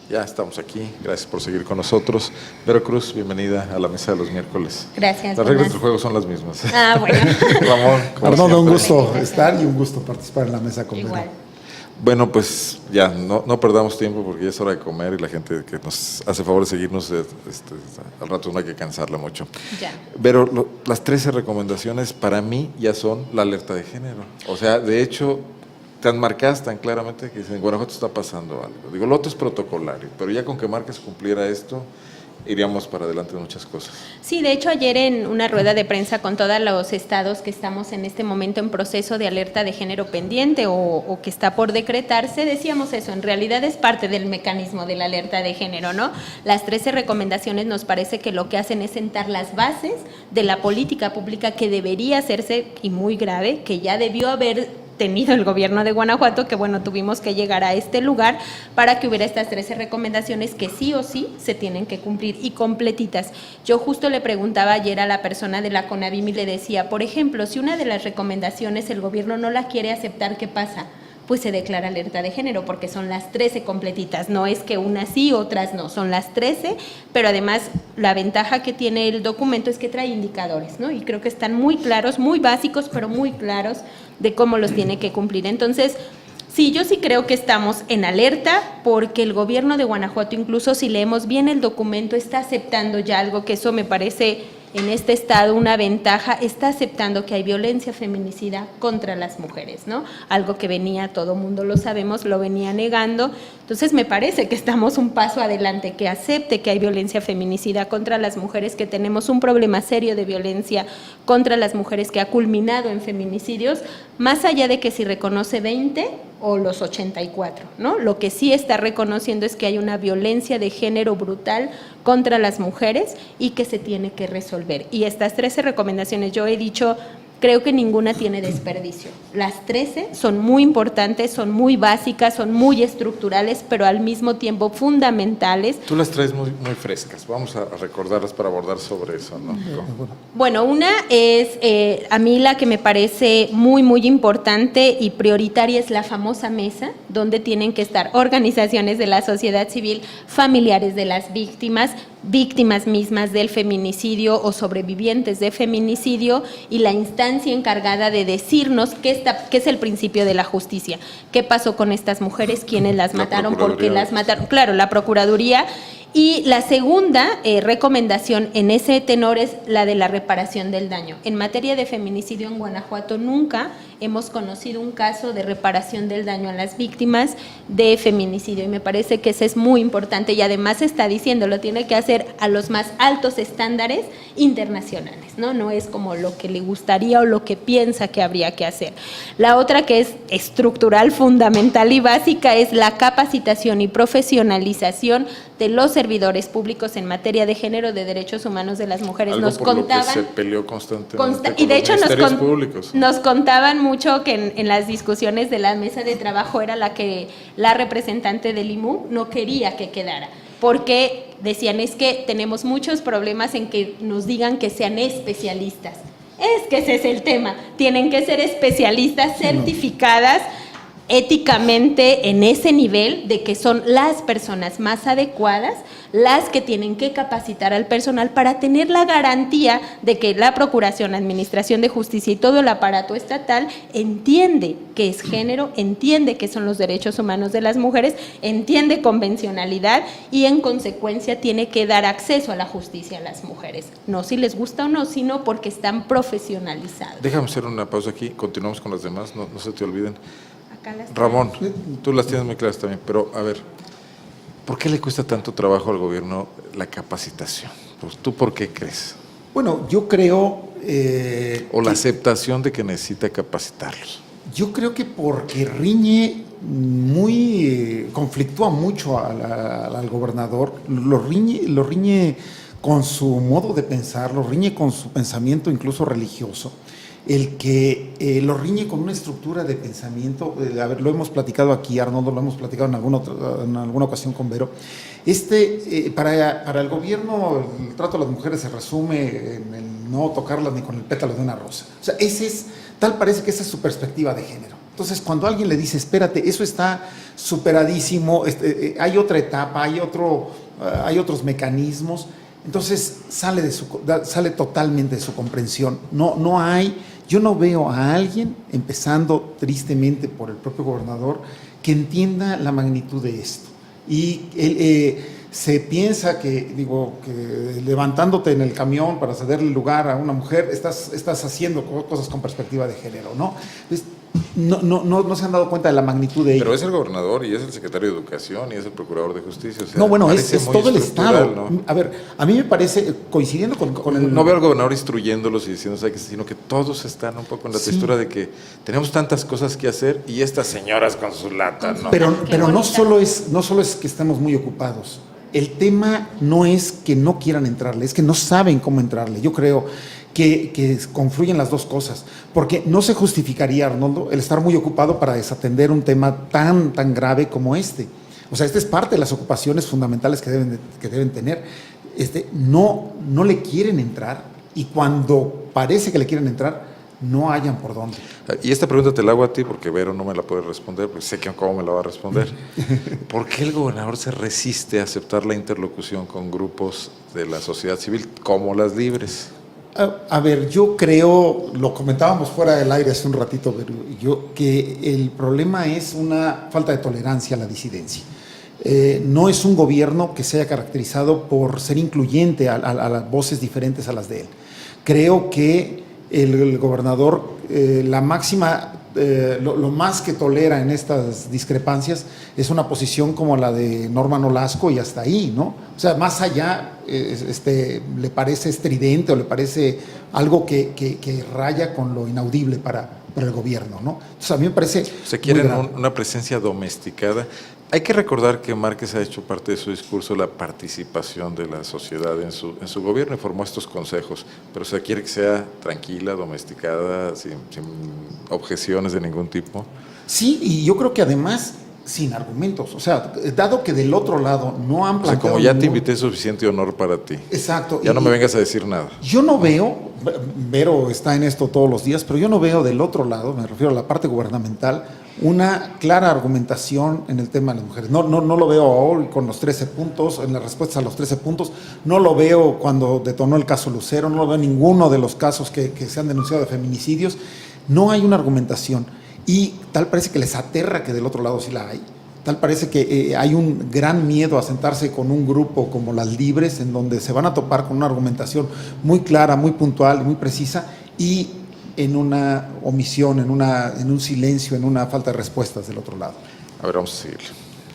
Ya estamos aquí, gracias por seguir con nosotros. Vero Cruz, bienvenida a la mesa de los miércoles. Gracias. Las reglas del juego son las mismas. Ah, bueno. Ramón, como Arnoldo, un siempre. gusto estar y un gusto participar en la mesa con Igual. Vero. Bueno, pues ya, no perdamos tiempo porque ya es hora de comer y la gente que nos hace favor de seguirnos, al rato no hay que cansarla mucho. Ya. Pero las 13 recomendaciones para mí ya son la alerta de género. O sea, de hecho, tan marcadas tan claramente que dicen, en Guanajuato está pasando algo. Digo, lo otro es protocolario, pero ya con que Márquez cumpliera esto, iríamos para adelante en muchas cosas. Sí, de hecho ayer en una rueda de prensa con todos los estados que estamos en este momento en proceso de alerta de género pendiente o que está por decretarse, decíamos eso, en realidad es parte del mecanismo de la alerta de género, ¿no? Las 13 recomendaciones nos parece que lo que hacen es sentar las bases de la política pública que debería hacerse, y muy grave, que ya debió haber tenido el gobierno de Guanajuato, que bueno, tuvimos que llegar a este lugar para que hubiera estas 13 recomendaciones que sí o sí se tienen que cumplir y completitas. Yo justo le preguntaba ayer a la persona de la CONAVIM y le decía, por ejemplo, si una de las recomendaciones el gobierno no la quiere aceptar, ¿qué pasa? Pues se declara alerta de género, porque son las 13 completitas, no es que unas sí, otras no, son las 13, pero además la ventaja que tiene el documento es que trae indicadores, ¿no? Y creo que están muy claros, muy básicos, pero muy claros de cómo los tiene que cumplir. Entonces, sí, yo sí creo que estamos en alerta porque el gobierno de Guanajuato, incluso si leemos bien el documento, está aceptando ya algo que eso me parece en este estado una ventaja, está aceptando que hay violencia feminicida contra las mujeres, ¿no? Algo que venía, todo mundo lo sabemos, lo venía negando. Entonces me parece que estamos un paso adelante, que acepte que hay violencia feminicida contra las mujeres, que tenemos un problema serio de violencia contra las mujeres que ha culminado en feminicidios, más allá de que si reconoce 20 o los 84, ¿no? Lo que sí está reconociendo es que hay una violencia de género brutal contra las mujeres y que se tiene que resolver. Y estas 13 recomendaciones, yo he dicho, creo que ninguna tiene desperdicio. Las 13 son muy importantes, son muy básicas, son muy estructurales, pero al mismo tiempo fundamentales. Tú las traes muy frescas, vamos a recordarlas para abordar sobre eso, ¿no? Bueno, una es, a mí la que me parece muy importante y prioritaria es la famosa mesa, donde tienen que estar organizaciones de la sociedad civil, familiares de las víctimas, víctimas mismas del feminicidio o sobrevivientes de feminicidio, y la instancia encargada de decirnos qué es el principio de la justicia, qué pasó con estas mujeres, quiénes las mataron, por qué las mataron. Claro, la Procuraduría. Y la segunda recomendación en ese tenor es la de la reparación del daño. En materia de feminicidio en Guanajuato nunca hemos conocido un caso de reparación del daño a las víctimas de feminicidio, y me parece que eso es muy importante, y además está diciendo, lo tiene que hacer a los más altos estándares internacionales, ¿no? No es como lo que le gustaría o lo que piensa que habría que hacer. La otra, que es estructural, fundamental y básica, es la capacitación y profesionalización de los servidores públicos en materia de género, de derechos humanos de las mujeres. Algo Nos por contaban, lo que se peleó constantemente y de hecho públicos. nos contaban mucho que en las discusiones de la mesa de trabajo era la representante del IMU no quería que quedara, porque decían, es que tenemos muchos problemas en que nos digan que sean especialistas. Es que ese es el tema, tienen que ser especialistas certificadas éticamente en ese nivel de que son las personas más adecuadas las que tienen que capacitar al personal para tener la garantía de que la Procuración, Administración de Justicia y todo el aparato estatal entiende qué es género, entiende qué son los derechos humanos de las mujeres, entiende convencionalidad y en consecuencia tiene que dar acceso a la justicia a las mujeres. No si les gusta o no, sino porque están profesionalizados. Déjame hacer una pausa aquí, continuamos con las demás, no se te olviden. Acá Ramón, tú las tienes muy claras también, pero a ver, ¿por qué le cuesta tanto trabajo al gobierno la capacitación? Pues, ¿tú por qué crees? Bueno, yo creo… O la aceptación de que necesita capacitarlos. Yo creo que porque conflictúa mucho al gobernador, lo riñe con su modo de pensar, lo riñe con su pensamiento incluso religioso. El que lo riñe con una estructura de pensamiento, lo hemos platicado aquí, Arnoldo, lo hemos platicado en alguna ocasión con Vero. Para el gobierno, el trato a las mujeres se resume en el no tocarlas ni con el pétalo de una rosa. O sea, parece que esa es su perspectiva de género. Entonces, cuando alguien le dice, espérate, eso está superadísimo, hay otra etapa, hay otros mecanismos, entonces sale totalmente de su comprensión. Yo no veo a alguien, empezando tristemente por el propio gobernador, que entienda la magnitud de esto. Y se piensa que levantándote en el camión para cederle lugar a una mujer, estás haciendo cosas con perspectiva de género, ¿no? Entonces, no se han dado cuenta de la magnitud de ello. Pero es el gobernador y es el secretario de Educación y es el procurador de Justicia. O sea, no, bueno, es todo el estructural, Estado. ¿no? A ver, a mí me parece, coincidiendo con el... No veo al gobernador instruyéndolos y diciendo, sino que todos están un poco en la textura de que tenemos tantas cosas que hacer y estas señoras con sus latas, ¿no? Pero no solo es que estamos muy ocupados. El tema no es que no quieran entrarle, es que no saben cómo entrarle. Yo creo que confluyen las dos cosas, porque no se justificaría, Arnoldo, el estar muy ocupado para desatender un tema tan grave como este. O sea, esta es parte de las ocupaciones fundamentales que deben tener. No le quieren entrar, y cuando parece que le quieren entrar, no hayan por dónde. Y esta pregunta te la hago a ti porque Vero no me la puede responder, porque sé que cómo me la va a responder. ¿Por qué el gobernador se resiste a aceptar la interlocución con grupos de la sociedad civil como las libres? A ver, yo creo, lo comentábamos fuera del aire hace un ratito, que el problema es una falta de tolerancia a la disidencia. No es un gobierno que se haya caracterizado por ser incluyente a las voces diferentes a las de él. Creo que el gobernador, la máxima, lo más que tolera en estas discrepancias es una posición como la de Norma Nolasco y hasta ahí, ¿no? O sea, más allá, le parece estridente o le parece algo que raya con lo inaudible para el gobierno, ¿no? Entonces, a mí me parece... Se quieren una presencia domesticada. Hay que recordar que Márquez ha hecho parte de su discurso la participación de la sociedad en su gobierno y formó estos consejos, pero se quiere que sea tranquila, domesticada, sin objeciones de ningún tipo. Sí, y yo creo que además sin argumentos, o sea, dado que del otro lado no han planteado... O sea, como ya te invité, es suficiente honor para ti. Exacto. Ya no me vengas a decir nada. Yo no veo, Vero está en esto todos los días, pero yo no veo del otro lado, me refiero a la parte gubernamental, una clara argumentación en el tema de las mujeres. No lo veo hoy con los 13 puntos, en las respuestas a los 13 puntos, no lo veo cuando detonó el caso Lucero, no lo veo en ninguno de los casos que se han denunciado de feminicidios. No hay una argumentación y tal parece que les aterra que del otro lado sí la hay. Tal parece que hay un gran miedo a sentarse con un grupo como las libres, en donde se van a topar con una argumentación muy clara, muy puntual, muy precisa, y en una omisión, en un silencio, en una falta de respuestas del otro lado. A ver, vamos a seguir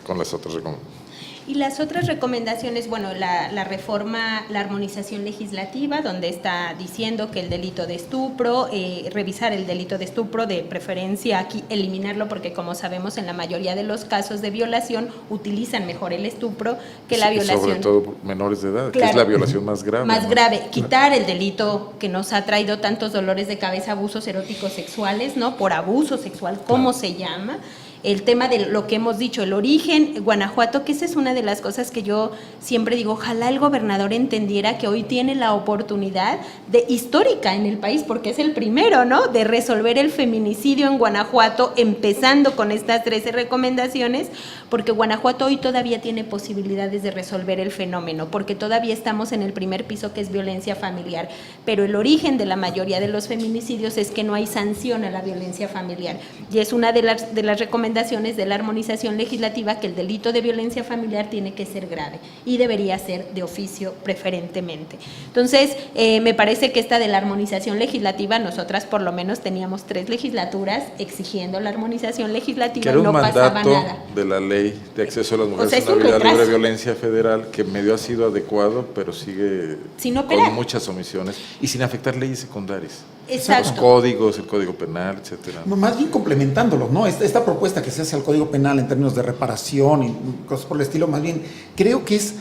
con las otras recomendaciones. Y las otras recomendaciones, bueno, la reforma, la armonización legislativa, donde está diciendo que el delito de estupro, revisar el delito de estupro, de preferencia aquí eliminarlo, porque como sabemos en la mayoría de los casos de violación utilizan mejor el estupro que la violación. Sobre todo menores de edad, claro, que es la violación más grave. Más ¿no? grave, quitar el delito que nos ha traído tantos dolores de cabeza, abusos eróticos sexuales, ¿no? Por abuso sexual, ¿cómo se llama? El tema de lo que hemos dicho, el origen, Guanajuato, que esa es una de las cosas que yo siempre digo, ojalá el gobernador entendiera que hoy tiene la oportunidad histórica en el país, porque es el primero, ¿no?, de resolver el feminicidio en Guanajuato, empezando con estas 13 recomendaciones, porque Guanajuato hoy todavía tiene posibilidades de resolver el fenómeno, porque todavía estamos en el primer piso, que es violencia familiar, pero el origen de la mayoría de los feminicidios es que no hay sanción a la violencia familiar, y es una de las recomendaciones de la armonización legislativa, que el delito de violencia familiar tiene que ser grave y debería ser de oficio preferentemente. Entonces, me parece que esta de la armonización legislativa, nosotras por lo menos teníamos 3 legislaturas exigiendo la armonización legislativa y no pasaba nada. De la ley de acceso a las mujeres a una vida libre de violencia federal, que medio ha sido adecuado, pero sigue con muchas omisiones y sin afectar leyes secundarias. Exacto. Los códigos, el Código Penal, etcétera. Más bien complementándolos, ¿no? Esta propuesta que se hace al Código Penal en términos de reparación y cosas por el estilo, más bien creo que es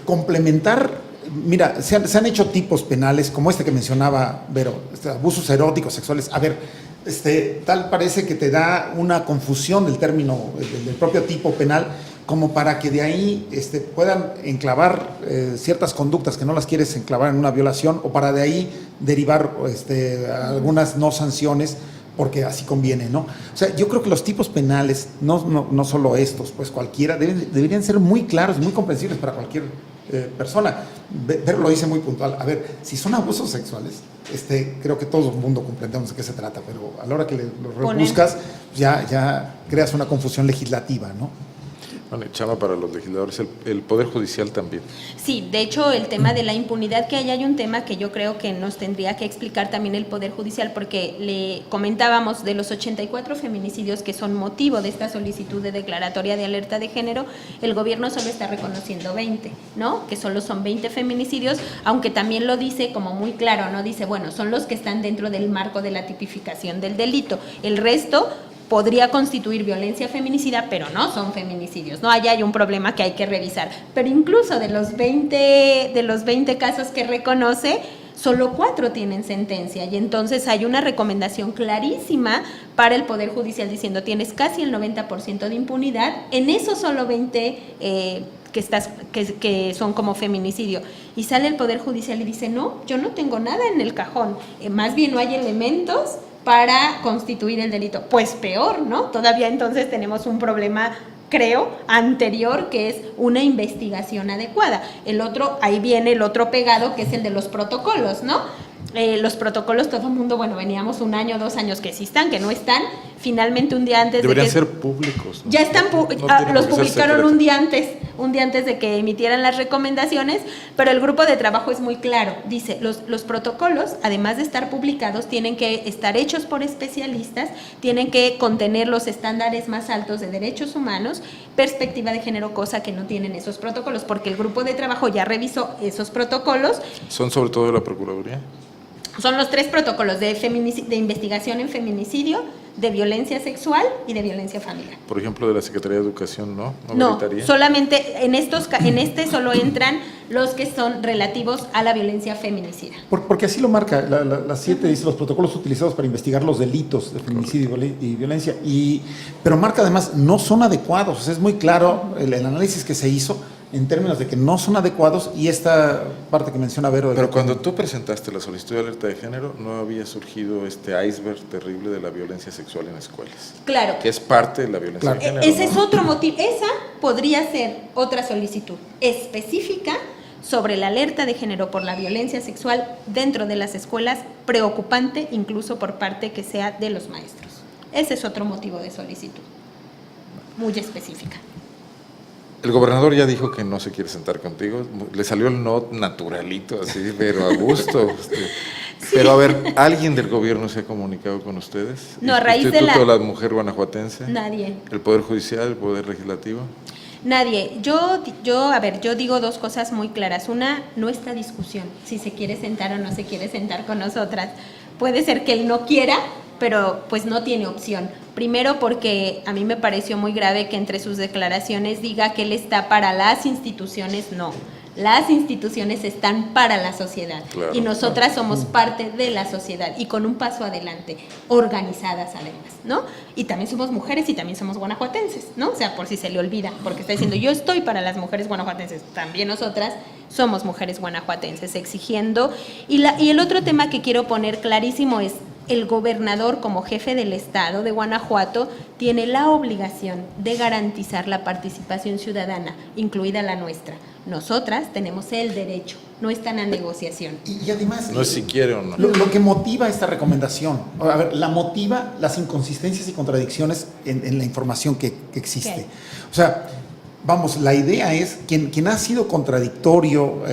complementar. Mira, se han hecho tipos penales como este que mencionaba Vero, abusos eróticos, sexuales. A ver, tal parece que te da una confusión del término, del propio tipo penal, como para que de ahí puedan enclavar ciertas conductas que no las quieres enclavar en una violación, o para de ahí derivar algunas no sanciones porque así conviene, ¿no? O sea, yo creo que los tipos penales, no solo estos, pues cualquiera, deberían ser muy claros, muy comprensibles para cualquier persona. Pero lo dice muy puntual. A ver, si son abusos sexuales, creo que todo el mundo comprendemos de qué se trata, pero a la hora que lo rebuscas, ya creas una confusión legislativa, ¿no? Bueno, y chama para los legisladores, el Poder Judicial también. Sí, de hecho, el tema de la impunidad, que ahí hay un tema que yo creo que nos tendría que explicar también el Poder Judicial, porque le comentábamos de los 84 feminicidios que son motivo de esta solicitud de declaratoria de alerta de género, el gobierno solo está reconociendo 20, ¿no? Que solo son 20 feminicidios, aunque también lo dice como muy claro, ¿no? Dice, bueno, son los que están dentro del marco de la tipificación del delito. El resto podría constituir violencia feminicida, pero no son feminicidios, ¿no? Allá hay un problema que hay que revisar. Pero incluso de los 20 casos que reconoce, solo 4 tienen sentencia, y entonces hay una recomendación clarísima para el Poder Judicial diciendo, tienes casi el 90% de impunidad, en esos solo 20 que son como feminicidio. Y sale el Poder Judicial y dice, no, yo no tengo nada en el cajón, más bien no hay elementos para constituir el delito. Pues peor, ¿no? Todavía entonces tenemos un problema, creo, anterior, que es una investigación adecuada. Ahí viene el otro pegado, que es el de los protocolos, ¿no? Los protocolos, todo el mundo, bueno, veníamos 1 año, 2 años que sí están, que no están, finalmente un día antes deberían de que ser públicos, ¿no? Ya están, los publicaron un día antes de que emitieran las recomendaciones, pero el grupo de trabajo es muy claro, dice, los protocolos, además de estar publicados, tienen que estar hechos por especialistas, tienen que contener los estándares más altos de derechos humanos, perspectiva de género, cosa que no tienen esos protocolos, porque el grupo de trabajo ya revisó esos protocolos. ¿Son sobre todo de la Procuraduría? Son los 3 protocolos de investigación en feminicidio, de violencia sexual y de violencia familiar. Por ejemplo, de la Secretaría de Educación, ¿no? No, solamente en este solo entran los que son relativos a la violencia feminicida. Porque así lo marca, la 7 dice los protocolos utilizados para investigar los delitos de feminicidio y violencia, pero marca además, no son adecuados, o sea, es muy claro el análisis que se hizo en términos de que no son adecuados, y esta parte que menciona Vero. Pero cuando tú presentaste la solicitud de alerta de género, no había surgido este iceberg terrible de la violencia sexual en escuelas. Claro. Que es parte de la violencia de género. Ese ¿no? es otro motivo. Esa podría ser otra solicitud específica sobre la alerta de género por la violencia sexual dentro de las escuelas, preocupante incluso por parte que sea de los maestros. Ese es otro motivo de solicitud, muy específica. El gobernador ya dijo que no se quiere sentar contigo, le salió el no naturalito, así, pero a gusto. Sí. Pero a ver, ¿alguien del gobierno se ha comunicado con ustedes? No, a raíz ¿El de Instituto de la Mujer Guanajuatense? Nadie. ¿El Poder Judicial, el Poder Legislativo? Nadie. Yo digo 2 cosas muy claras. Una, no está discusión si se quiere sentar o no se quiere sentar con nosotras. Puede ser que él no quiera, pero pues no tiene opción. Primero, porque a mí me pareció muy grave que entre sus declaraciones diga que él está para las instituciones. No, las instituciones están para la sociedad, claro, y nosotras somos parte de la sociedad y con un paso adelante, organizadas además, ¿no? Y también somos mujeres y también somos guanajuatenses, ¿no? O sea, por si se le olvida, porque está diciendo yo estoy para las mujeres guanajuatenses, también nosotras somos mujeres guanajuatenses exigiendo. Y el otro tema que quiero poner clarísimo es: el gobernador, como jefe del estado de Guanajuato, tiene la obligación de garantizar la participación ciudadana, incluida la nuestra. Nosotras tenemos el derecho, no están a negociación. Y además, no es si quiere o no. Lo que motiva esta recomendación, a ver, la motiva las inconsistencias y contradicciones en la información que existe. ¿Qué? O sea, vamos, la idea es, quien ha sido contradictorio,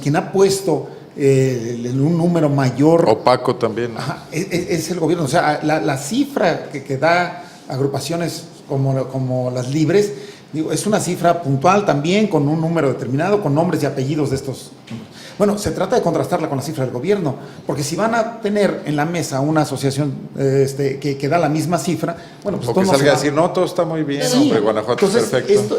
quien ha puesto en un número mayor. Opaco también. Ajá, es el gobierno. O sea, la cifra que da agrupaciones como las libres, digo, es una cifra puntual también, con un número determinado, con nombres y apellidos de estos. Bueno, se trata de contrastarla con la cifra del gobierno, porque si van a tener en la mesa una asociación que da la misma cifra, bueno, pues o que salga a decir, no, todo está muy bien, sí, hombre, Guanajuato es perfecto.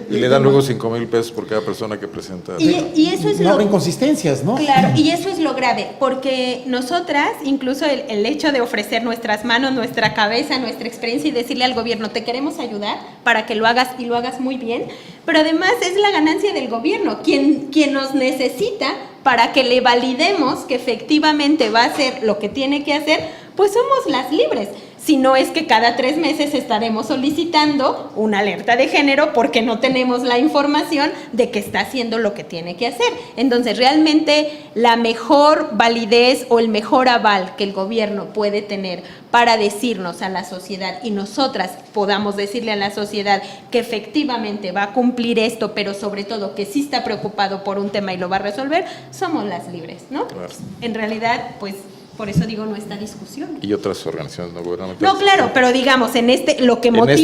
Y le dan luego 5,000 pesos por cada persona que presenta. Y eso es no habrá inconsistencias, ¿no? Claro, y eso es lo grave, porque nosotras, incluso el hecho de ofrecer nuestras manos, nuestra cabeza, nuestra experiencia y decirle al gobierno, te queremos ayudar para que lo hagas y lo hagas muy bien, pero además es la ganancia del gobierno, quien nos necesita para que le validemos que efectivamente va a hacer lo que tiene que hacer, pues somos las libres. Si no es que cada 3 meses estaremos solicitando una alerta de género porque no tenemos la información de que está haciendo lo que tiene que hacer. Entonces, realmente la mejor validez o el mejor aval que el gobierno puede tener para decirnos a la sociedad y nosotras podamos decirle a la sociedad que efectivamente va a cumplir esto, pero sobre todo que sí está preocupado por un tema y lo va a resolver, somos las libres, ¿no? Claro. En realidad, pues, por eso digo nuestra discusión. Y otras organizaciones no gubernamentales. No, claro, pero digamos, lo que motiva,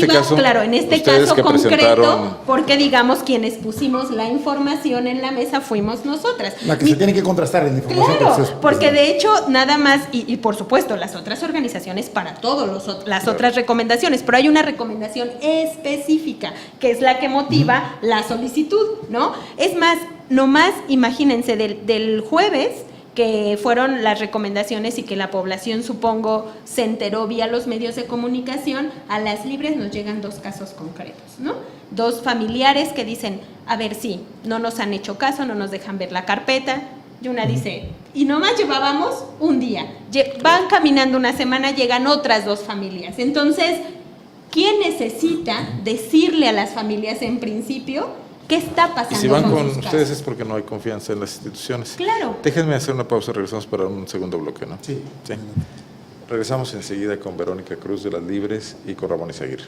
en este caso concreto, porque digamos, quienes pusimos la información en la mesa fuimos nosotras. La que se tiene que contrastar en la información. Claro, porque de hecho, nada más, y por supuesto, las otras organizaciones para todas las otras recomendaciones, pero hay una recomendación específica, que es la que motiva la solicitud, ¿no? Es más, nomás imagínense, del jueves, que fueron las recomendaciones y que la población, supongo, se enteró vía los medios de comunicación, a las libres nos llegan 2 casos concretos, ¿no? 2 familiares que dicen, a ver, sí, no nos han hecho caso, no nos dejan ver la carpeta, y una dice, y nomás llevábamos un día, van caminando una semana, llegan otras 2 familias. Entonces, ¿quién necesita decirle a las familias en principio qué está pasando? Y si van con sus ustedes casos? es porque no hay confianza en las instituciones. Claro. Déjenme hacer una pausa, regresamos para un segundo bloque, ¿no? Sí. Regresamos enseguida con Verónica Cruz de las Libres y con Ramón Izaguirre.